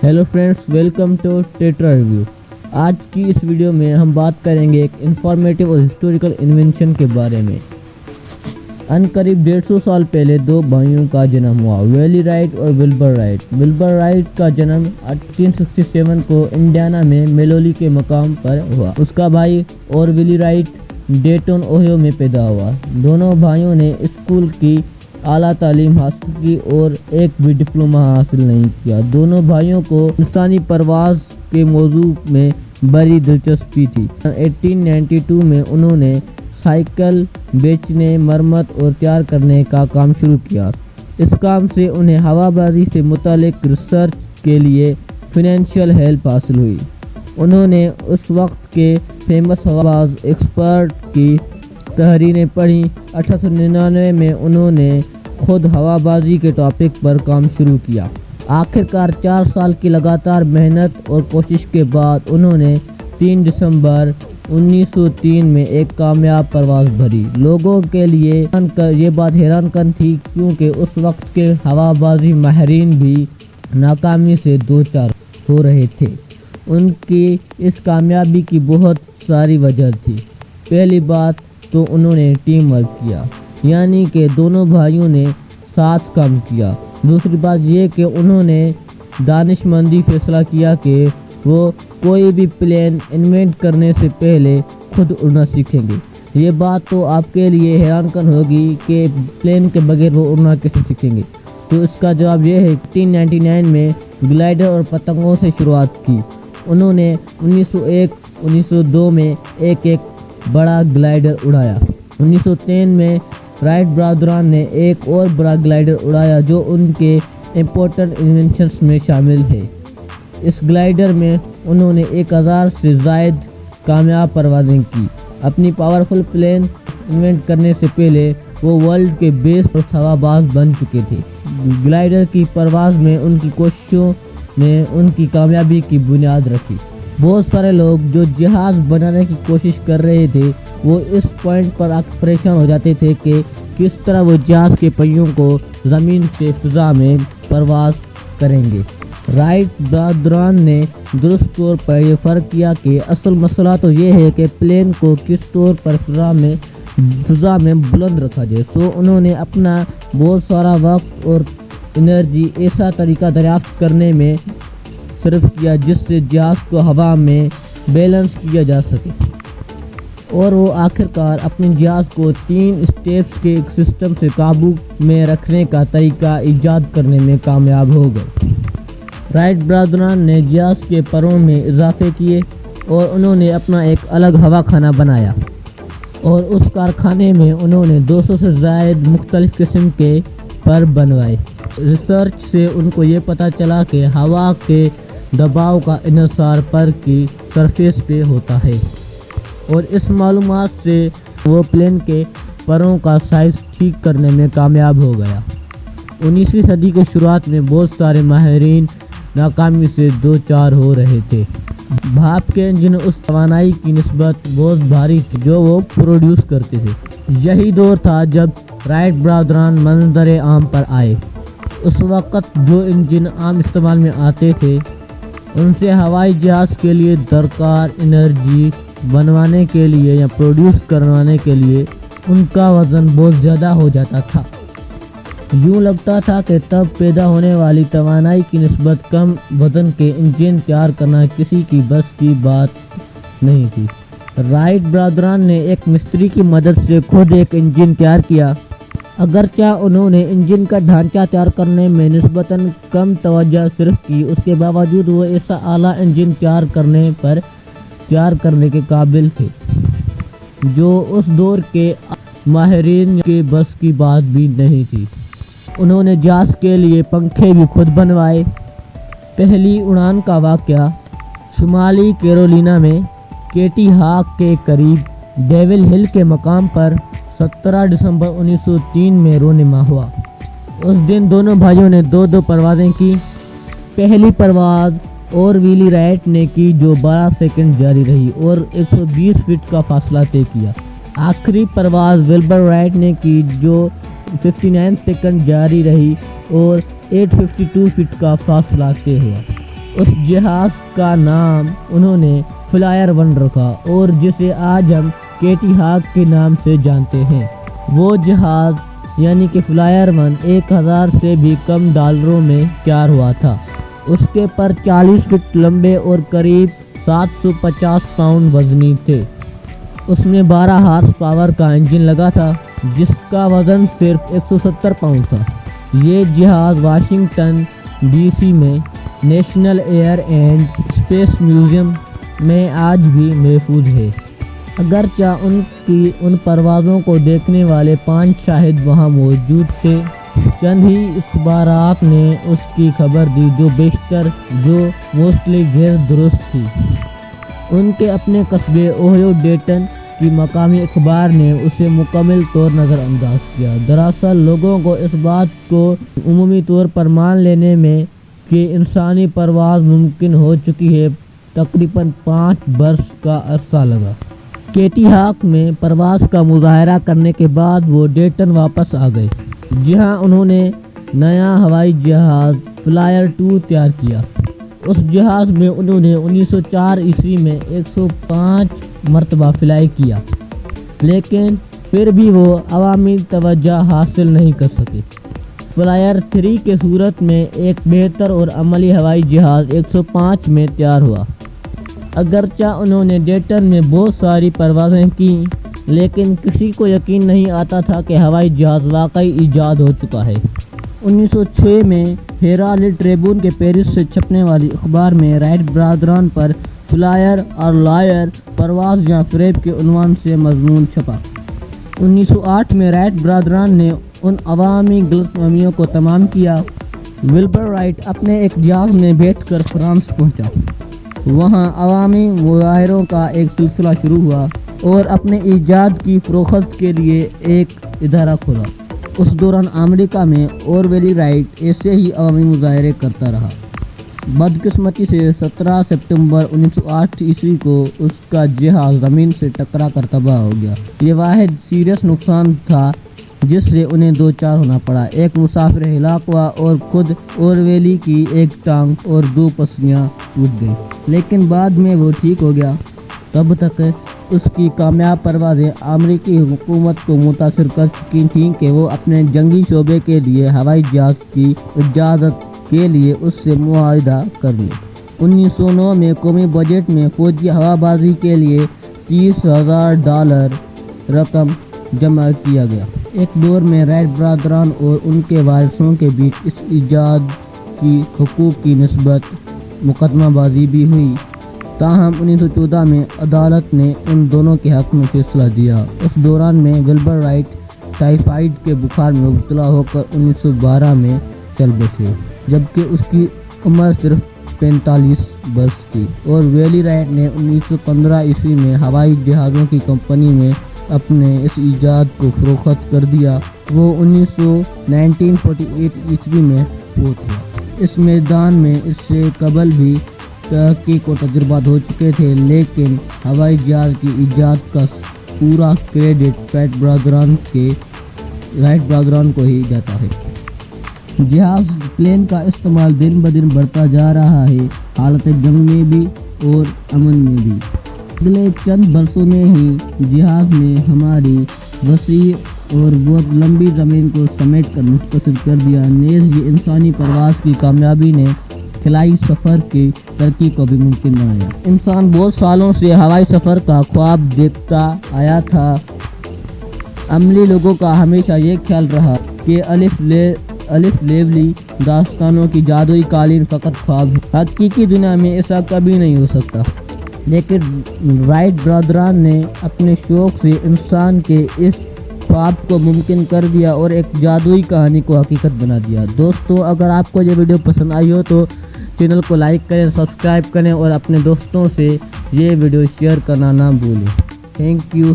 Hello friends, welcome to tetra review. आज की इस वीडियो में हम बात करेंगे एक इंफॉर्मेटिव और हिस्टोरिकल इन्वेंशन के बारे में। करीब 150 साल पहले दो भाइयों का जन्म हुआ, वेली राइट और विल्बर राइट। विल्बर राइट का जन्म 1867 को इंडियाना में मेलोली के मकाम पर हुआ। उसका भाई और विली राइट डेटन ओहियो में पैदा हुआ। दोनों भाइयों ने स्कूल की आला तालीम हासिल की और एक भी डिप्लोमा हासिल नहीं किया। दोनों भाइयों को इंसानी परवाज़ के मौजू में बड़ी दिलचस्पी थी। 1892 में उन्होंने साइकिल बेचने, मरम्मत और तैयार करने का काम शुरू किया। इस काम से उन्हें हवाबाजी से मुतालिक रिसर्च के लिए फाइनेंशियल हेल्प हासिल हुई। उन्होंने उस वक्त के फेमस हवाबाज एक्सपर्ट की तहरीरें पढ़ी। 1899 में उन्होंने खुद हवाबाजी के टॉपिक पर काम शुरू किया। आखिरकार 4 साल की लगातार मेहनत और कोशिश के बाद उन्होंने 3 दिसंबर 1903 में एक कामयाब परवाज़ भरी। लोगों के लिए ये बात हैरानकन थी, क्योंकि उस वक्त के हवाबाजी माहिरीन भी नाकामी से दो चार हो रहे थे। उनकी इस कामयाबी की बहुत सारी वजह थी। पहली बात तो उन्होंने टीम वर्क किया, यानी कि दोनों भाइयों ने साथ काम किया। दूसरी बात ये कि उन्होंने दानिशमंदी फैसला किया कि वो कोई भी प्लेन इन्वेंट करने से पहले खुद उड़ना सीखेंगे। ये बात तो आपके लिए हैरानकन होगी कि प्लेन के बगैर वो उड़ना कैसे सीखेंगे। तो इसका जवाब ये है। 1899 में ग्लाइडर और पतंगों से शुरुआत की। उन्होंने 1901-1902 में एक बड़ा ग्लाइडर उड़ाया। 1903 में राइट ब्रदर्स ने एक और बड़ा ग्लाइडर उड़ाया, जो उनके इम्पोर्टेंट इन्वेंशंस में शामिल है। इस ग्लाइडर में उन्होंने 1000 से ज़ायद कामयाब परवाज़ें की। अपनी पावरफुल प्लेन इन्वेंट करने से पहले वो वर्ल्ड के बेस्ट हवाबाज बन चुके थे। ग्लाइडर की परवाज़ में उनकी कोशिशों ने उनकी कामयाबी की बुनियाद रखी। बहुत सारे लोग जो जहाज़ बनाने की कोशिश कर रहे थे, वो इस पॉइंट पर परेशान हो जाते थे कि किस तरह वो जहाज़ के पहियों को ज़मीन से फ़िज़ा में परवाज़ करेंगे। राइट ब्रदर्स ने दुरुस्त तौर पर यह फ़र्क किया कि असल मसला तो ये है कि प्लेन को किस तौर पर फ़िज़ा में बुलंद रखा जाए। सो उन्होंने अपना बहुत सारा वक्त और एनर्जी ऐसा तरीका दरियाफ्त करने में सिर्फ किया जिससे जहाज़ को हवा में बैलेंस किया जा सके, और वो आखिरकार अपने जहाज़ को 3 स्टेप्स के एक सिस्टम से काबू में रखने का तरीका ईजाद करने में कामयाब हो गए। राइट ब्रदर्स ने जहाज़ के परों में इजाफे किए और उन्होंने अपना एक अलग हवा खाना बनाया, और उस कारखाने में उन्होंने 200 से ज़ायद मुख्तलिफ किस्म के पर बनवाए। रिसर्च से उनको ये पता चला कि हवा के दबाव का इन्हिसार पर की सरफेस पे होता है, और इस मालूमात से वो प्लेन के परों का साइज़ ठीक करने में कामयाब हो गया। 19वीं सदी के शुरुआत में बहुत सारे माहिरीन नाकामी से दो चार हो रहे थे। भाप के इंजन उस तवानाई की निस्बत बहुत भारी थी जो वो प्रोड्यूस करते थे। यही दौर था जब राइट ब्रदर्स मंजर आम पर आए। उस वक़्त जो इंजन आम इस्तेमाल में आते थे, उनसे हवाई जहाज़ के लिए दरकार एनर्जी बनवाने के लिए या प्रोड्यूस करवाने के लिए उनका वज़न बहुत ज़्यादा हो जाता था। यूँ लगता था कि तब पैदा होने वाली तवानाई की निस्बत कम वज़न के इंजन तैयार करना किसी की बस की बात नहीं थी। राइट ब्रदर्स ने एक मिस्त्री की मदद से खुद एक इंजन तैयार किया। अगरचे उन्होंने इंजन का ढांचा तैयार करने में निस्बतन कम तवज्जो सिर्फ की, उसके बावजूद वो ऐसा आला इंजन तैयार करने के काबिल थे जो उस दौर के माहिरीन के बस की बात भी नहीं थी। उन्होंने जहाज़ के लिए पंखे भी खुद बनवाए। पहली उड़ान का वाक़या शुमाली कैरोलिना में केटी हॉक के करीब डेविल हिल के मकाम पर 17 दिसंबर 1903 में रोनुमा हुआ। उस दिन दोनों भाइयों ने 2-2 परवाज़ें की। पहली परवाज़ और विली राइट ने की, जो 12 सेकंड जारी रही और 120 फीट का फासला तय किया। आखिरी परवाज़ विल्बर राइट ने की, जो 59 सेकंड जारी रही और 852 फीट का फासला तय हुआ। उस जहाज का नाम उन्होंने फ्लायर 1 रखा और जिसे आज हम केटी हाक के नाम से जानते हैं। वो जहाज यानी कि फ्लायर 1 1000 से भी कम डॉलरों में तैयार हुआ था। उसके पर 40 फीट लंबे और करीब 750 पाउंड वजनी थे। उसमें 12 हॉर्स पावर का इंजन लगा था जिसका वजन सिर्फ 170 पाउंड था। ये जहाज वाशिंगटन डीसी में national air and space museum में आज भी महफूज है। अगरचे उनकी उन परवाज़ों को देखने वाले 5 शाहिद वहाँ मौजूद थे। चंद ही अखबारात ने उसकी खबर दी जो मोस्टली गैर दुरुस्त थी। उनके अपने कस्बे ओहियो डेटन की मकामी अखबार ने उसे मुकम्मल तौर नज़रअंदाज किया। दरअसल लोगों को इस बात को उमूमी तौर पर मान लेने में कि इंसानी परवाज़ मुमकिन हो चुकी है तकरीबन 5 वर्ष का अरसा लगा। केटी हाक में परवाज़ का मुजाहरा करने के बाद वो डेटन वापस आ गए जहां उन्होंने नया हवाई जहाज़ फ्लायर 2 तैयार किया। उस जहाज़ में उन्होंने 1904 ईस्वी में 105 मरतबा फ्लाई किया, लेकिन फिर भी वो अवामी तवज्जो हासिल नहीं कर सके। फ्लायर 3 के सूरत में एक बेहतर और अमली हवाई जहाज़ 105 में तैयार हुआ। अगरचे उन्होंने डेटन में बहुत सारी परवाज़ें की, लेकिन किसी को यकीन नहीं आता था कि हवाई जहाज़ वाकई ईजाद हो चुका है। 1906 में हेराल्ड ट्रिब्यून के पेरिस से छपने वाली अखबार में राइट ब्रदर्स पर फ्लायर और लायर परवाज़ या फ्रेब के उन्वान से मजमून छपा। 1908 में राइट ब्रदर्स ने उन अवामी गलतफहमियों को तमाम किया। विल्बर राइट अपने एक जहाज़ में बैठकर फ्रांस पहुंचा। वहां अवामी मुजाहरों का एक सिलसिला शुरू हुआ और अपने ईजाद की फरोख्त के लिए एक इदारा खोला। उस दौरान अमेरिका में ऑरवेली राइट ऐसे ही अवामी मुजाहरे करता रहा। बदकिस्मती से 17 सितंबर 1908 ईस्वी को उसका जहाज़ ज़मीन से टकरा कर तबाह हो गया। ये वाहिद सीरियस नुकसान था जिससे उन्हें दो चार होना पड़ा। एक मुसाफिर हिलाक हुआ और खुद ऑरवेली की एक टांग और 2 पसलियाँ टूट गई, लेकिन बाद में वो ठीक हो गया। तब तक उसकी कामयाब परवाज़ें अमेरिकी हुकूमत को मुतासिर कर चुकी थीं कि वो अपने जंगी शोबे के लिए हवाई जहाज़ की इजाज़त के लिए उससे मुआहदा कर ले। 1909 में कौमी बजट में फौजी हवाबाजी के लिए $30,000 रकम जमा किया गया। एक दौर में राइट ब्रदर्स और उनके वारिसों के बीच इस ईजाद की हुकूक की निस्बत मुकदमाबाजी भी हुई। ताहम 1914 में अदालत ने उन दोनों के हक़ में फैसला दिया। उस दौरान में विल्बर राइट टाइफाइड के बुखार में मुब्तला होकर 1912 में चल बसे, जबकि उसकी उम्र सिर्फ 45 वर्ष थी। और वेली राइट ने 1915 ईस्वी में हवाई जहाज़ों की कंपनी में अपने इस ईजाद को फरोख्त कर दिया। वो 1948 ईस्वी में फौत हुआ। इस मैदान में इससे कबल भी तहकीक और तजुर्बात हो चुके थे, लेकिन हवाई जहाज़ की ईजाद का पूरा क्रेडिट राइट ब्रदर्स को ही जाता है। जहाज़ प्लेन का इस्तेमाल दिन ब दिन बढ़ता जा रहा है, हालत जंग में भी और अमन में भी। अगले चंद बरसों में ही जहाज़ ने हमारी वसी और बहुत लंबी ज़मीन को समेट कर मुस्तसिल कर दिया। नेज़ ये इंसानी परवाज़ की कामयाबी ने खिलाई सफ़र की तरक्की को भी मुमकिन बनाया। इंसान बहुत सालों से हवाई सफ़र का ख्वाब देखता आया था। अमली लोगों का हमेशा ये ख्याल रहा कि अलिफ लेवली दास्तानों की जादुई कालीन फ़कत ख्वाब है, हकीकी दुनिया में ऐसा कभी नहीं हो सकता। लेकिन राइट ब्रदर्स ने अपने शौक़ से इंसान के इस ख्वाब को मुमकिन कर दिया और एक जादुई कहानी को हकीकत बना दिया। दोस्तों, अगर आपको ये वीडियो पसंद आई हो तो चैनल को लाइक करें, सब्सक्राइब करें और अपने दोस्तों से ये वीडियो शेयर करना ना भूलें। Thank you.